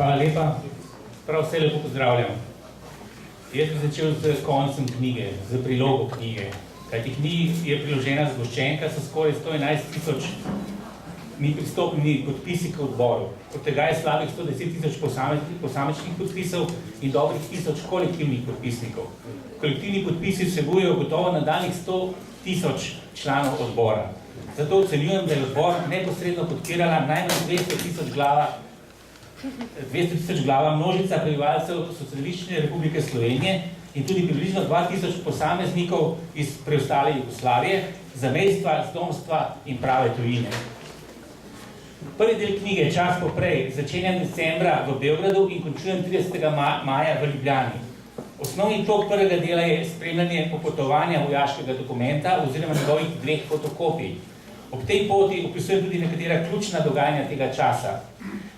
Hvala lepa. Prav vse lepo pozdravljam. Jaz bi začel z koncem knjige, z prilogo knjige. Kajti knjigi je priložena zgoščenka s skoraj 111 000 pristopnimi podpisi k odboru. Od tega je slabih 110 000 posamičnih podpisov in dobrih 1000 kolektivnih podpisnikov. Kolektivni podpisi vsebujejo gotovo nadaljnjih 100 000 članov odbora. Zato ocenjujem, da je odbor neposredno podpirala najmanj 200 000 glava množica prebivalcev Socialistične Republike Slovenije in tudi približno 2000 posameznikov iz preostale Jugoslavije, zamejstva, zdomstva in prave tujine. Prvi del knjige, čas poprej, začenjam decembra v Beogradu in končujem 30. maja v Ljubljani. Osnovni tok prvega dela je spremljanje popotovanja vojaškega dokumenta oziroma njegovih 2 fotokopij. Ob tej poti opisujem tudi nekatera ključna dogajanja tega časa.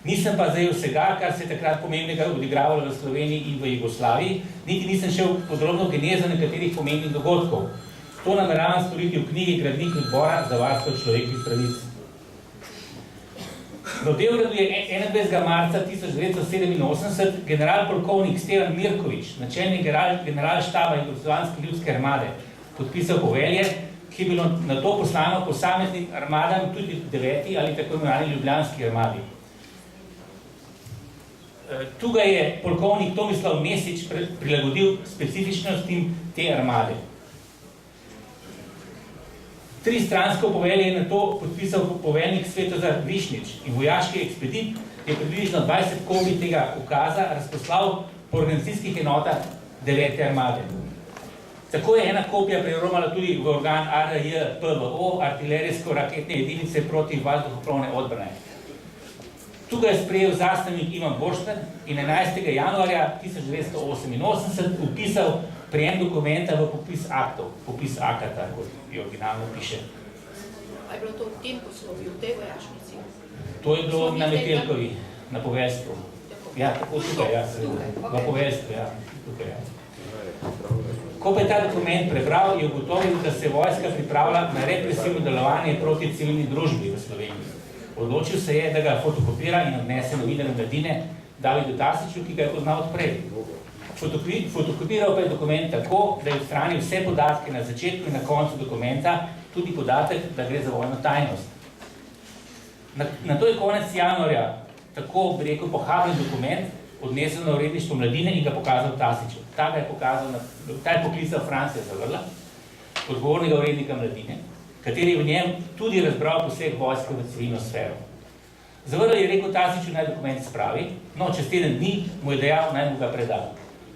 Nisem pa zajel vsega, kar se je takrat pomembnega odigravalo v Sloveniji in v Jugoslaviji, niti nisem šel podrobno v genezo nekaterih pomembnih dogodkov. To nameravam storiti v knjigi Gradnik odbora za varstvo človekovih pravic. V Beogradu je 21. marca 1987 general-polkovnik Stevan Mirković, načelnik generalštaba Jugoslovanske ljudske armade, podpisal povelje, ki je bilo na to poslano posameznim armadam, tudi 9. ali tako imenovani ljubljanski armadi. Tu ga je polkovnik Tomislav Mesić prilagodil specifičnostim te armade. Tristransko povelje je na to podpisal poveljnik Svetozar Višnjič in vojaški ekspedit je približno 20 kopij tega ukaza razposlal po organizacijskih enotah 9. armade. Tako je ena kopija preromala tudi v organ ARJ-PVO, artilerijsko-raketne jedinice proti vazduhoplovne odbrane. Tu ga je sprejel zastavnik Ivan Boštner in 11. januarja 1988 upisal prijem dokumenta v popis aktov, popis akata, kot je originalno piše. A je bilo to v tem poslovju, v tej vojašnici? To je bilo na Metelkovi, na poveljstvu. Ja, tako tukaj, ja, v poveljstvu, ja, tukaj, ja. Ko pa je ta dokument prebral, je ugotovil, da se vojska pripravlja na represivno delovanje proti civilni družbi v Sloveniji. Odločil se je, da ga fotokopira in odnese novinarju Mladine Davidu Tasiću, ki ga je poznal odprej. Fotokopiral pa je dokument tako, da je odstranil vse podatke na začetku in na koncu dokumenta, tudi podatek, da gre za vojno tajnost. Na to je konec januarja, tako bi rekel, pohabljen dokument, odnesel na uredništvo Mladine in ga pokazal Tasiću. Ta je poklical Francija Zavrla, odgovornega urednika Mladine, kateri v njem tudi razbral poseg vojske v civilno sfero. Zavrl je rekel Tasiću, naj dokument spravi, no čez teden dni mu je dejal, naj mu ga predal.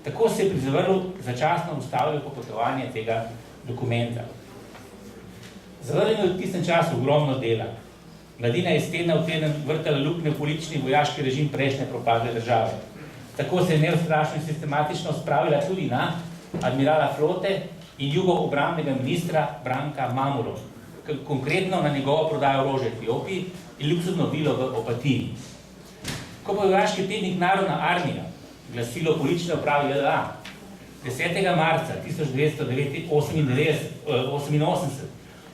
Tako se je pri Zavrlu začasno ustavilo popotovanje tega dokumenta. Zavrl je v tistem času ogromno dela. Mladina je iz tedna v teden vrtala luknje v politični vojaški režim prejšnje propadle države. Tako se je neustrašno in sistematično spravila tudi na admirala flote in jugo-obrambnega ministra Branka Mamuro, konkretno na njegovo prodajo orožja Etiopiji in luksuzno vilo v Opatiji. Ko pa je vojaški tednik Narodna armija, glasilo politične uprave JLA, 10. marca 1988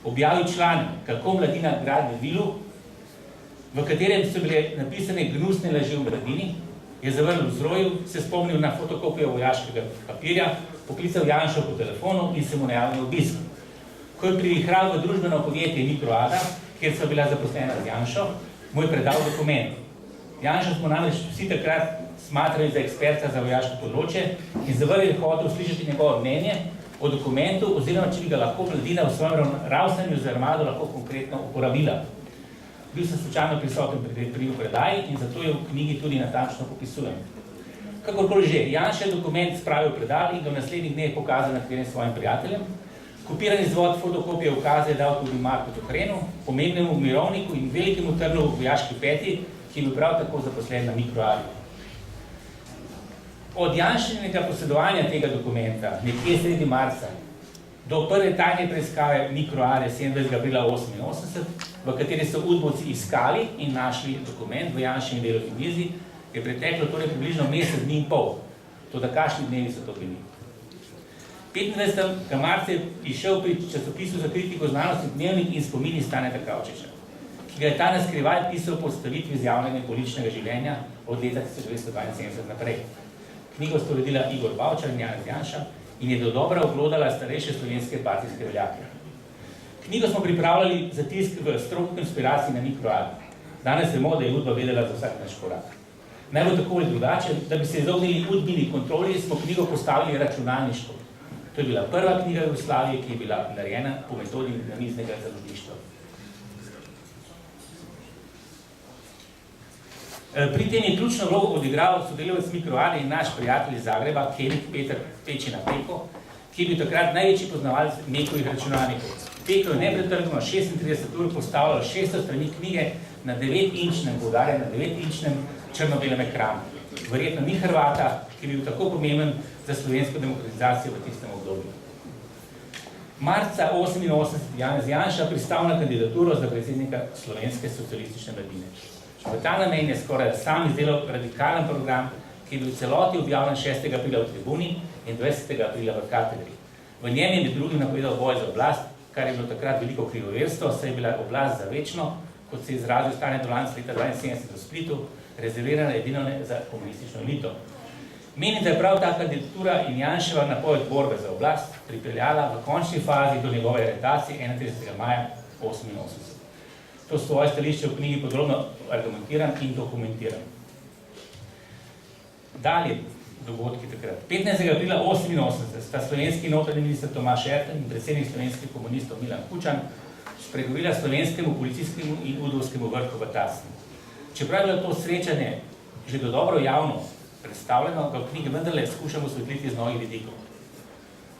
objavil članek, kako Mladina gradi vilu, v katerem so bile napisane gnusne laži v Mladini, je Zavrl vzrojil, se spomnil na fotokopijo vojaškega papirja, poklical Janšo po telefonu in se mu najavil obisk. Ko je privihral v družbeno podjetje Mikroada, kjer so bila zaposlena z Janšo, mu je predal dokument. Janšo smo namreč vsi takrat smatrali za eksperta za vojaško področje in Zavrl je hotel slišati njegovo mnenje o dokumentu oziroma, če bi ga lahko Mladina v svojem ravsanju z armado lahko konkretno uporabila. Bil sem slučajno prisoten pri predaji in zato jo v knjigi tudi natančno popisujem. Kakorkoli že, Janša je dokument spravil predal in ga v naslednjih dneh pokazal nekaterim svojim prijateljem. Kopiran izvod fotokopije ukaza je dal tudi Marku Tokrenu, pomembnemu mirovniku in velikemu trnu v vojaški peti, ki je bil prav tako zaposlen na Mikroadi. Od Janšinega posedovanja tega dokumenta, nekje sredi marca, do prve tajne preiskave Mikroade 27. aprila 1988, v kateri so udbovci iskali in našli dokument v Janšini delovni mizi, je preteklo torej približno mesec dni in pol. Toda kakšni dnevi so to bili? 25. marca je išel pri časopisu za kritiko znanosti Dnevnik in spomini Staneta Kavčiča, ki ga je ta naskrivaj pisal po stavitvi z javnega in političnega življenja od leta 1972 naprej. Knjigo sta uredila Igor Bavčar in Janez Janša in je dodobra oglodala starejše slovenske partijske veljake. Knjigo smo pripravljali za tisk v strogi konspiraciji na Mikroadi. Danes vemo, da je Udba vedela za vsak naš korak. Naj bo tako ali drugače, da bi se izognili Udbini kontroli, smo knjigo postavili računalniško. To je bila prva knjiga Jugoslavije, ki je bila narejena po metodi namiznega založništva. Pri tem je ključno vlogo odigral sodelavec Mikroade in naš prijatelj iz Zagreba, kemik Peter Pečina Peko, ki je bil takrat največji poznavalec Mekovih računalnikov. Peko je nepretrgno 36 ur postavljal 600 strani knjige na 9-inčnem, poudarjam, na 9-inčnem črno-belem ekranu. Verjetno ni Hrvata, ki je bil tako pomemben za slovensko demokratizacijo v tistem obdobju. Marca 1988 Janez Janša pristal na kandidaturo za predsednika Slovenske socialistične mladine. V ta namen je skoraj sam izdelal radikalen program, ki je bil v celoti objavljen 6. aprila v Tribuni in 20. aprila v Katedri. V njem je med drugim napovedal boj za oblast, kar je bilo takrat veliko krivoverstvo, saj je bila oblast za večno, kot se je izrazil Stane Dolanc leta 1972 v Splitu, rezervirana edino za komunistično elito. Menim, da je prav ta kandidatura in Janševa napoved borbe za oblast pripeljala v končni fazi do njegove aretacije 31. maja 1988. To svoje stališče v knjigi podrobno argumentiram in dokumentiram. Dalje dogodki takrat. 15. aprila 1988 sta slovenski notranji minister Tomaž Erten in predsednik slovenskih komunistov Milan Kučan spregovorila slovenskemu policijskemu in udovskemu vrhu v Tasni. Čeprav je bilo to srečanje že dodobro javno predstavljeno, ga v knjigi vendarle skušamo osvetliti z novih vidikov.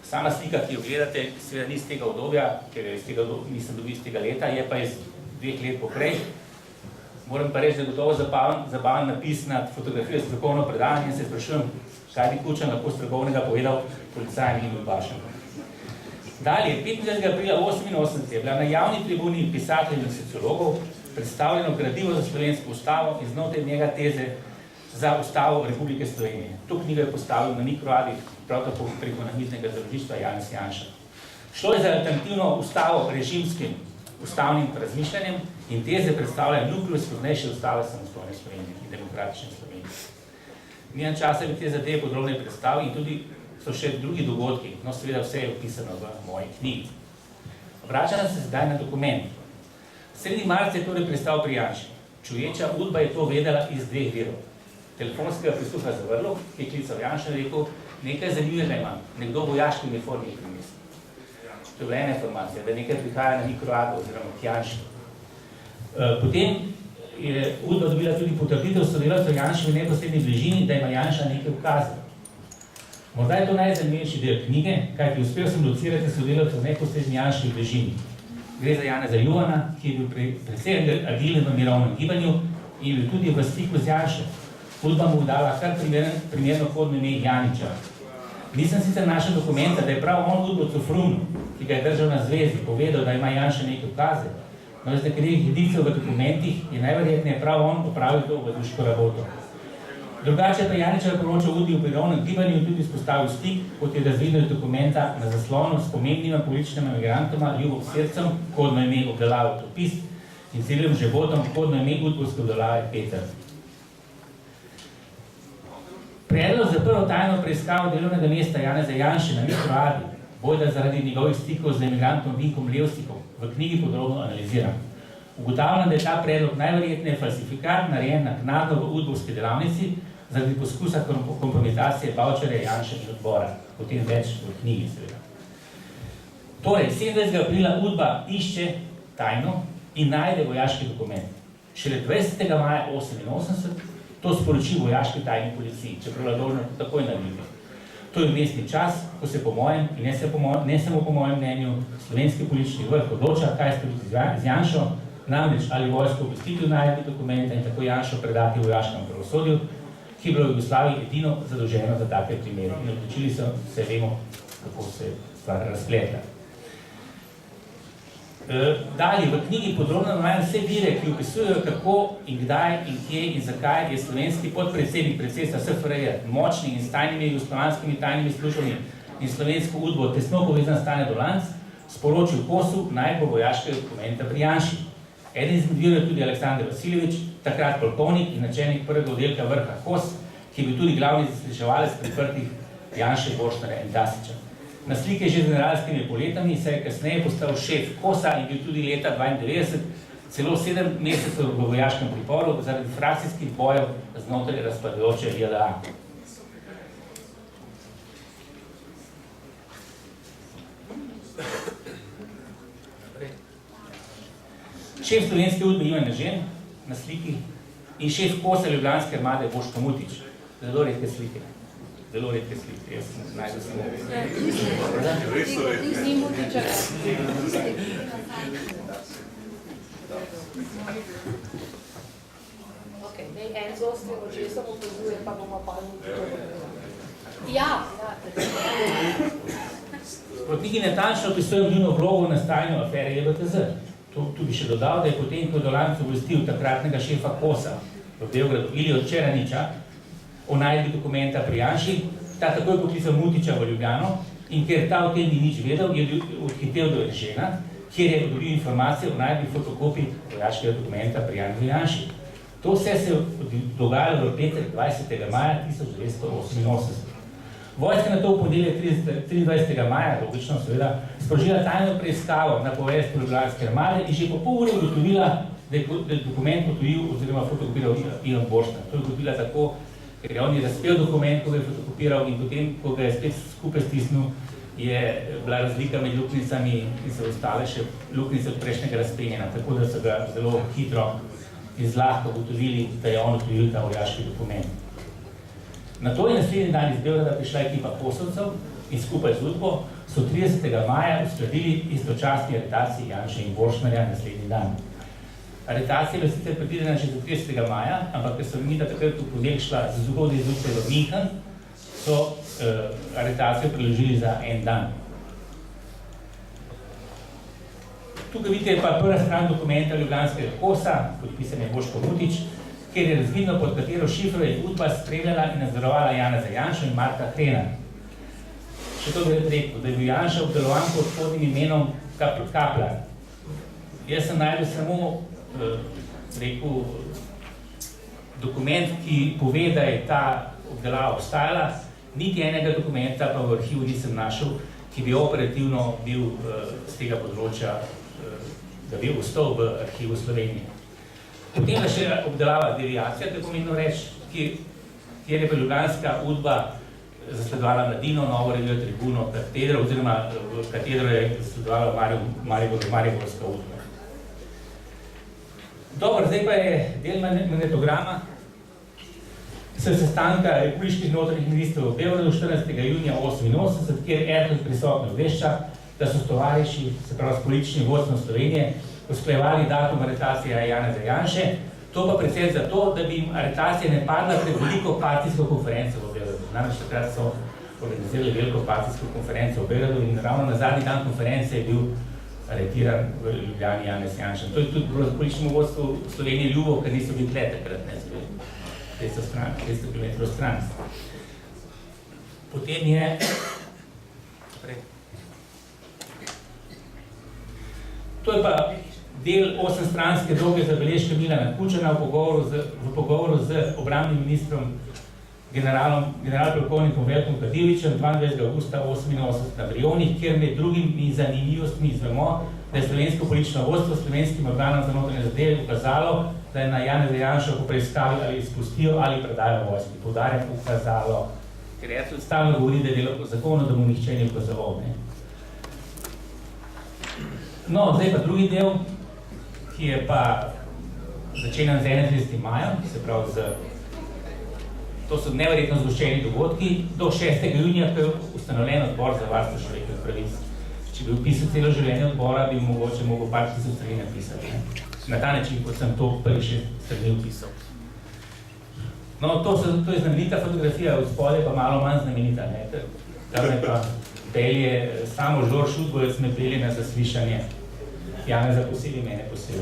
Sama slika, ki jo gledate, seveda ni iz tega obdobja, ker nisem dobil iz tega leta, je pa iz 2 let poprej. Moram pa reči, da je gotovo zabaven napis nad fotografijo strokovno predavanje in se sprašujem, kaj bi Kučan lahko strokovnega povedal policajem in udbašem. Dalje, 25. aprila 1988 je bila na javni tribuni pisateljev in sociologov predstavljeno gradivo za slovensko ustavo in znotraj njega teze za ustavo Republike Slovenije. To knjigo je postavil na Mikroadi, prav tako preko namiznega založništva Janez Janša. Šlo je za alternativno ustavo režimskim ustavnim razmišljanjem in teze predstavljajo nukleus poznejše ustave samostojne Slovenije in demokratične Slovenije. Nimam časa bi te zadeve podrobno predstavil in tudi so še drugi dogodki, no seveda vse je opisano v moji knjigi. Vračam se zdaj na dokument. Sredi marca je torej pristal pri Janši. Čuječa Udba je to vedela iz 2 virov. Telefonskega prisluha Zavrlov, ki je klical Janša in rekel, nekaj zanimivega imam, nekdo v vojaški uniformi je primisel. To je bila ena informacija, da nekaj prihaja na Mikroado oziroma k Janši. Potem je Udba dobila tudi potrditev sodelavcev Janši v neposredni bližini, da ima Janša nekaj ukazal. Morda je to najzanimivejši del knjige, kajti uspel sem locirati sodelavcev v neposredni Janši v bližini. Gre za Janeza Juvana, ki je bil predvsem agilen v mirovnem gibanju in je bil tudi v stiku z Janšo. Udba mu dala kar primerno kodno ime Janiča. Nisem sicer našel dokumenta, da je prav on Udbo Cofrun, ki ga je držal na zvezi, povedal, da ima Janša neke ukaze, no iz nekaterih edicov v dokumentih je najverjetneje prav on opravil to obaduško raboto. Drugače pa Janičeva poročal Udbi v mirovnem gibanju in tudi spostavil stik, kot je razvidno iz dokumenta na zaslonu s pomembnima političnima emigrantoma Ljubom Srcem, kodno ime obdelave Topist in Cirilim Žebotom, kodno ime udbovske obdelave Peter. Predlog za prvo tajno preiskavo delovnega mesta Janeza Janše na Mikroadi, bojda zaradi njegovih stikov z emigrantom Vinkom Levstikom, v knjigi podrobno analiziram. Ugotavljam, da je ta predlog najverjetneje falsifikat narejen naknadno v udbovski delavnici zaradi poskusa kompromitacije Bavčarja, Janše in odbora. Potem več v knjigi, seveda. Torej, 27. aprila Udba išče tajno in najde vojaški dokument. Šele 20. maja 1988 to sporoči vojaški tajni policiji, čeprav je dolžno takoj narediti. To je vmesni čas, ko se po mojem, in ne samo po mojem mnenju, slovenski politični vrh odloča, kaj storiti z Janšo, namreč ali vojsko obvestiti v najdbi dokumenta in tako Janšo predati vojaškemu pravosodju, ki je bilo v Jugoslaviji edino zadolženo za take primere. In odločili so, se vemo, kako se stvar razpletla. Dalje, v knjigi podrobno navajam vse vire, ki opisujejo, kako in kdaj in kje in zakaj je slovenski podpredsednik predsedstva SFRJ močni in s tajnimi jugoslovanskimi tajnimi službami in slovensko Udbo tesno povezan Stane Dolanc, sporočil Kosu najbolj vojaškega dokumenta pri Janši. Eden izmed virov je tudi Aleksandar Vasiljevič, takrat polkovnik in načelnik prvega oddelka vrha KOS, ki je bil tudi glavni zasliševalec priprtih Janše, Borštnarja in Dasića. Na slike že z generalskimi poletami se je kasneje postal šef KOS-a in bil tudi leta 1992 celo 7 mesecev v vojaškem priporu zaradi frakcijskih bojev znotraj razpadajoče JLA. Šef slovenske udbe Ivan Eržen na sliki in šef KOS-a Ljubljanske armade Boško Mutič. Zelo redke slike. Zelo redke slike. Jaz sem najdel samo. Ni Mutiča. Ok, ne en z ostrim očesom opazuje, pa bomo pa Ja. Sprotniki natančno opisujejo njuno vlogo v nastajanju afere JBTZ. Tu bi še dodal, da je potem, ko je Dolanc obvestil takratnega šefa KOS-a v Beogradu Ilijo Čeraniča o najdbi dokumenta pri Janši, ta takoj poklical Mutiča v Ljubljano in ker ta o tem ni nič vedel, je odhitel do Eržena, kjer je dobil informacije o najdbi fotokopij vojaškega dokumenta pri Janši. To vse se je dogajalo v petek 20. maja 1988. Vojska na to v ponedeljek 23. maja, logično seveda, sprožila tajno preiskavo na povest Ljubljanske armade in že po pol ure ugotovila, da je dokument potujil oziroma fotokopiral Ivan Borštnar. To je ugotovila tako, ker je on je razpel dokument, ko ga je fotokopiral in potem, ko ga je spet skupaj stisnil, je bila razlika med luknjicami in se ostale še luknjice od prejšnjega razpenjena, tako da so ga zelo hitro in zlahka ugotovili, da je on otvoril ta vojaški dokument. Na to je naslednji dan iz Beograda prišla ekipa KOS-ovcev in skupaj z udbo so 30. maja uskladili istočasni aretaciji Janše in Borštnarja naslednji dan. Aretacija je bila sicer predvidena že do 30. maja, ampak ker so Mita takrat v ponedeljek šla z zgodne izduce v München, so aretacijo preložili za en dan. Tukaj vidite pa prva stran dokumenta Ljubljanskega KOS-a, podpisan je Boško Mutič, kjer je razvidno, pod katero šifro je udba spremljala in nadzorovala Janeza Janšo in Marka Hrena. Še to bi rekel, da je bil Janša obdelovan pod spodnim imenom Kaplar. Jaz sem najdel samo dokument, ki pove, da je ta obdelava obstajala, niti enega dokumenta pa v arhivu nisem našel, ki bi operativno bil z tega področja, da bi ostal v arhivu Slovenije. Potem je še obdelava deviacija, to je pomembno reči, kjer je pa ljubljanska udba zasledovala Mladino, Novo revijo, Tribuno, Katedro, oziroma v Katedro je zasledovala Mariborska udba. Dobro, zdaj pa je del magnetograma s sestanka republiških notranjih ministrov v Beogradu 14. junija 1988, kjer Ertl prisotno obvešča, da so s tovariši, se pravi s političnim vodstvom Slovenije, usklajevali datum aretacije Janeza Janše, to pa predvsem zato, da bi jim aretacija ne padla pred veliko partijsko konferenco v Beogradu. Namreč takrat so organizirali veliko partijsko konferenco v Beogradu in ravno na zadnji dan konference je bil aretiran v Ljubljani Janez Janša. To je tudi političnemu vodstvu Slovenije ljubo, ker niso bili tle takrat, ne zbili 500 km stran. Potem je to je pa del 8-stranske dolge zabeležke Milana Kučana v pogovoru z obrambnim ministrom generalpolkovnikom Veljkom Kadijevićem 22. augusta 1988 na Brionih, kjer med drugimi zanimivostmi izvemo, da je slovensko politično vodstvo slovenskim organom za notranje zadeve ukazalo, da je na Janeza Janšo po preiskavi ali izpustijo ali predajo vojski. Poudarjam, ukazalo, ker je stalno govori, da je delo po zakonu, da mu nihče ni ukazoval. No, zdaj pa drugi del, ki je pa začenjan z 31. majem, se pravi to so neverjetno zgoščeni dogodki, do 6. junija, ko je ustanovljen odbor za varstvo človekovih pravic. Če bi opisal celo življenje odbora, bi mogoče mogel par tisoč strani napisati. Na ta način, kot sem to prvi 6 strani opisal. No, to je znamenita fotografija, od spodaj pa malo manj znamenita. Tam je pa pelje, samo Žorž Udbojec me pelje na zaslišanje. Janeza posebej, mene posebej.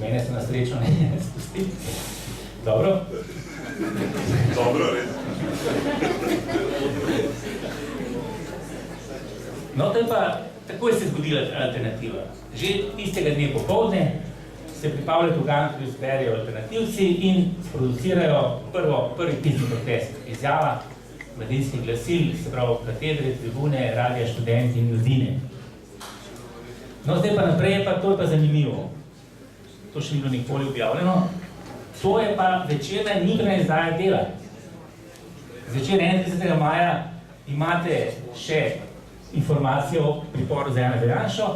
Mene so na srečo ne spustili. Dobro? Dobro, res. No, to je pa, takoj se je zgodila alternativa. Že tistega dne popoldne se pripravljajo dogajanj, tudi zberejo alternativci in sproducirajo prvi pisni protest. Izjava mladinskih glasil, se pravi katedre, tribune, radija, študenti in mladine. No, zdaj pa naprej, to je pa zanimivo. To še ni bilo nikoli objavljeno. To je pa večerna in jutranja izdaja Dela. Zvečer 31. maja imate še informacijo o priporu za Janeza Janšo,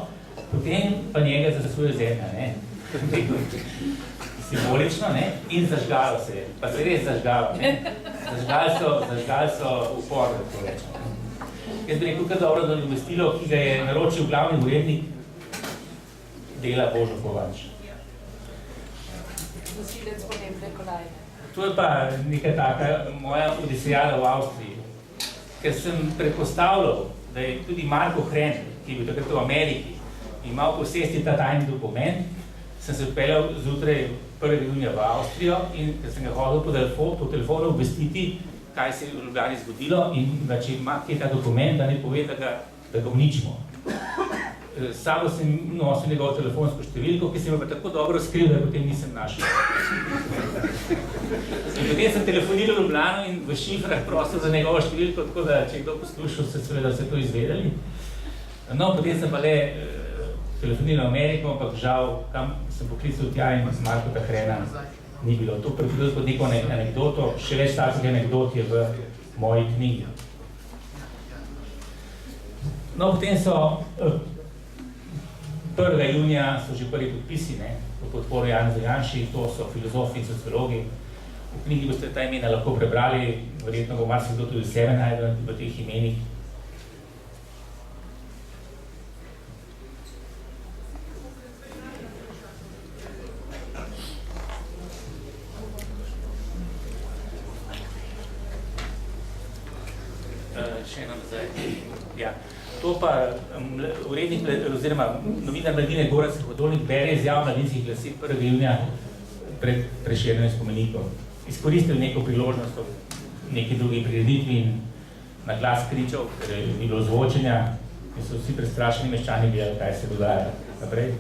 potem pa njega zasuje zemlja, ne? Simbolično, ne? In zažgalo se je. Pa se res zažgalo, ne? Zažgali so upor, da to rečemo. Jaz bi rekel, kar dobro nadomestilo, ki ga je naročil glavni urednik Dela Božo Kovač. Nosilec podnebne kolajne. To je pa neka taka moja odisejada v Avstriji, ker sem predpostavljal, da je tudi Marko Hren, ki je bil takrat v Ameriki, imel posesti ta tajni dokument, sem se odpeljal zjutraj 1. junija v Avstrijo in ker sem ga hodil po telefonu obvestiti, kaj se je v Ljubljani zgodilo in da če ima kje ta dokument, da ne pove, da ga uničimo. S sabo sem nosil njegovo telefonsko številko, ki sem jo pa tako dobro skril, da potem nisem našel. In potem sem telefoniral v Ljubljano in v šifrah prosil za njegovo številko, tako da če je kdo poslušal, seveda se to izvedeli. No, potem sem pa le telefoniral v Ameriko, ampak žal, kam sem poklical tja in Marko Hrena ni bilo. To predvidel kot neko anekdoto, še več takih anekdot je v moji knjigi. No, potem so 1. junija so že prvi podpisi, ne, v podporu Janezu Janši, to so filozofi in sociologi. V knjigi boste ta imena lahko prebrali, verjetno bo marsikdo tudi sebe najdel v teh imenih. Še eno nazaj. Ja. To pa urednik, oziroma novinar Mladine Goran Hodolnik bere izjav mladinskih glasil 1. junija pred Prešernovim spomenikom. Izkoristil neko priložnost v neki drugi prireditvi in na glas kričal, ker je bilo zvočenja in so vsi prestrašeni meščani gledali, kaj se dogaja. Naprej.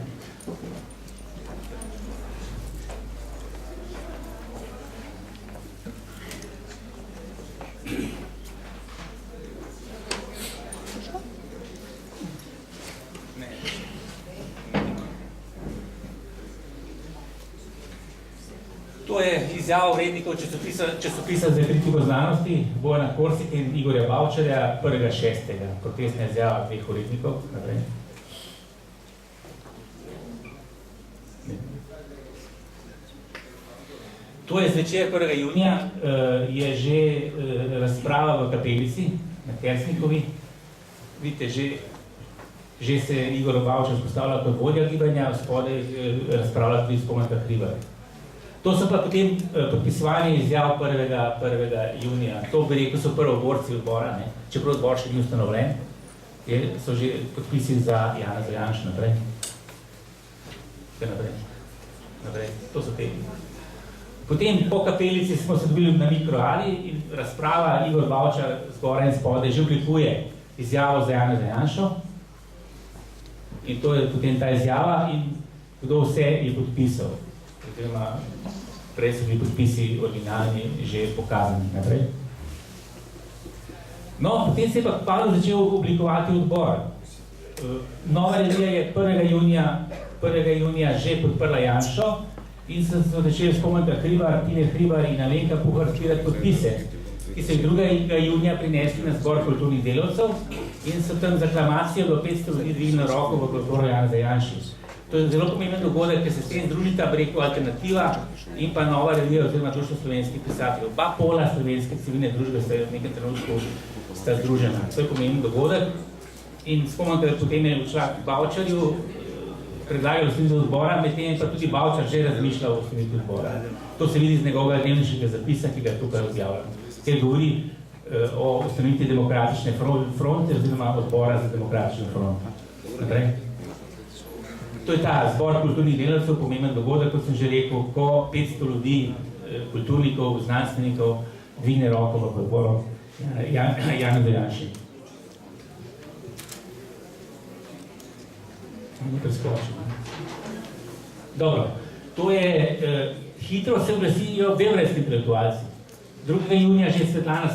To je izjava urednikov časopisa za kritiko znanosti Bojana Korsika in Igorja Bavčarja 1.6. Protestna izjava dveh urednikov. Naprej. To je zvečer 1. junija, je že razprava v kapelici na Kersnikovi. Vidite, že se Igor Bavčar spostavlja kot vodja gibanja, spodaj razpravlja tudi Spomenka Hribar. To so pa potem podpisovanje izjav 1. junija. To bi rekel, so prvoborci odbora, ne? Čeprav odbor še ni ustanovljen, so že podpisi za Janeza Janšo. Naprej. Naprej. To so te. Potem po kapelici smo se dobili na mikroali in razprava Igor Bavčar zgoraj in spodaj že oblikuje izjavo za Janeza Janšo. In to je potem ta izjava in kdo vse je podpisal. Prej so bili podpisi originalni že pokazani. Naprej. No, potem se je pa kmalu začel oblikovati odbor. Nova revija je 1. junija že podprla Janšo in so začeli Spomenka Hribar, Tine Hribar in Alenka Puhar zbirati podpise, ki so jih 2. junija prinesli na zbor kulturnih delavcev in so tam z aklamacijo do 500 ljudi dvignili roko v podporo Janeza Janši. To je zelo pomemben dogodek, ker se s tem združita, bi rekel, Alternativa in pa Nova revija oziroma Društvo slovenskih pisateljev. Oba pola slovenske civilne družbe sta v nekem trenutku združena. To je pomemben dogodek. In spomnim, da potem je šla k Bavčarju, predlagal osnovitev odbora, medtem pa tudi Bavčar že razmišljal o osnovitev odbora. To se vidi iz njegovega dnevniškega zapisa, ki ga tukaj objavljam. Ker govori o ustanovitvi demokratične fronte oziroma odbora za demokratično fronto. Naprej. To je ta zbor kulturnih delavcev, pomemben dogodek, kot sem že rekel, ko 500 ljudi, kulturnikov, znanstvenikov, dvigne roko v podporo Janezu Janši. Dobro. To je, hitro se oglasijo beograjski intelektualci. 2. junija že Svetlana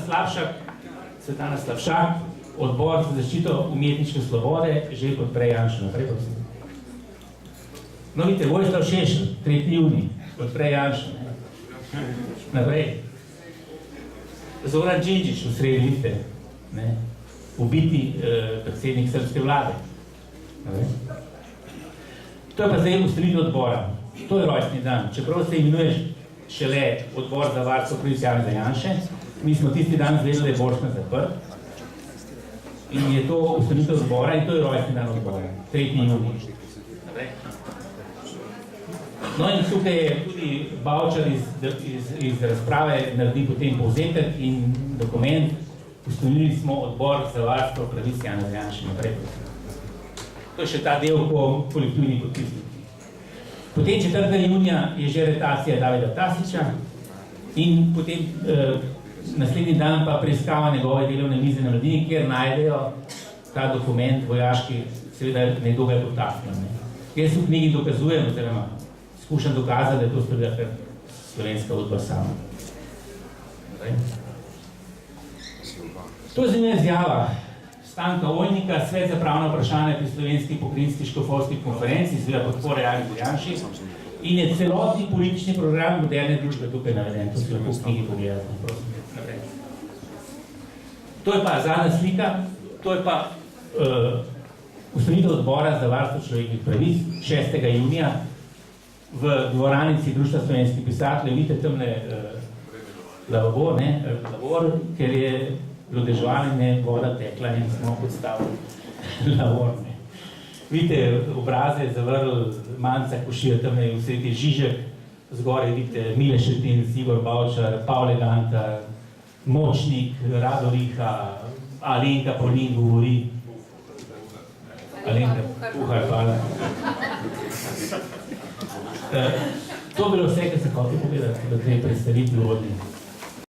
Slapšak, odbor za zaščito umetniške svobode, že podpre Janša. Naprej, prosim. No, vidite, Vojislav Šešelj, 3. junij, podpre Janša. Naprej. Zoran Đinđić v sredi, vidite, ubiti predsednik srpske vlade. To je pa zdaj ustanovitev odbora. To je rojstni dan. Čeprav se imenuješ šele odbor za varstvo pravic Janeza Janše, mi smo tisti dan zvedeli, da je Borštna zaprt. In je to ustanovitev odbora in to je rojstni dan odbora. 3. junij. No in tukaj je tudi Bavčar iz razprave naredi potem povzetek in dokument. Ustanovili smo odbor za varstvo pravic Janeza Janše. Naprej. To je še ta del po kolektivni podpisniki. Potem 4. junija je že aretacija Davida Tasića in potem naslednji dan pa preiskava njegove delovne mize na Mladini, kjer najdejo ta dokument vojaški, seveda nekdo ga je potaknil. Jaz v knjigi dokazujem, oziroma skušam dokazati, da je to storila kar slovenska udba sama. To je zanimljiva izjava Stanka Oljnika, Svet za pravna vprašanja pri Slovenski pokrinjski škofovski konferenci, seveda podpore Janezu Janši, in je celotni politični program moderne družbe tukaj naveden, to si lahko v knjigi pogledate. To je pa zadnja slika, to je pa ustanovitev odbora za varstvo človekovih pravic 6. junija v dvoranici Društva slovenskih pisateljev. Vidite tamle lavor, ker je bilo deževanje, voda tekla in smo podstavili lavor. Vidite obraze, zavrl Manca Košir, tam je vse te Žižek, zgoraj vidite Mile Šetin, Igor Bavčar, Pavle Ganta, Močnik, Rado Riha, Alenka Polin govori. Alenka Puhar, hvala. To je bilo vse, kar se hotel povedati, da te predstaviti v vodni.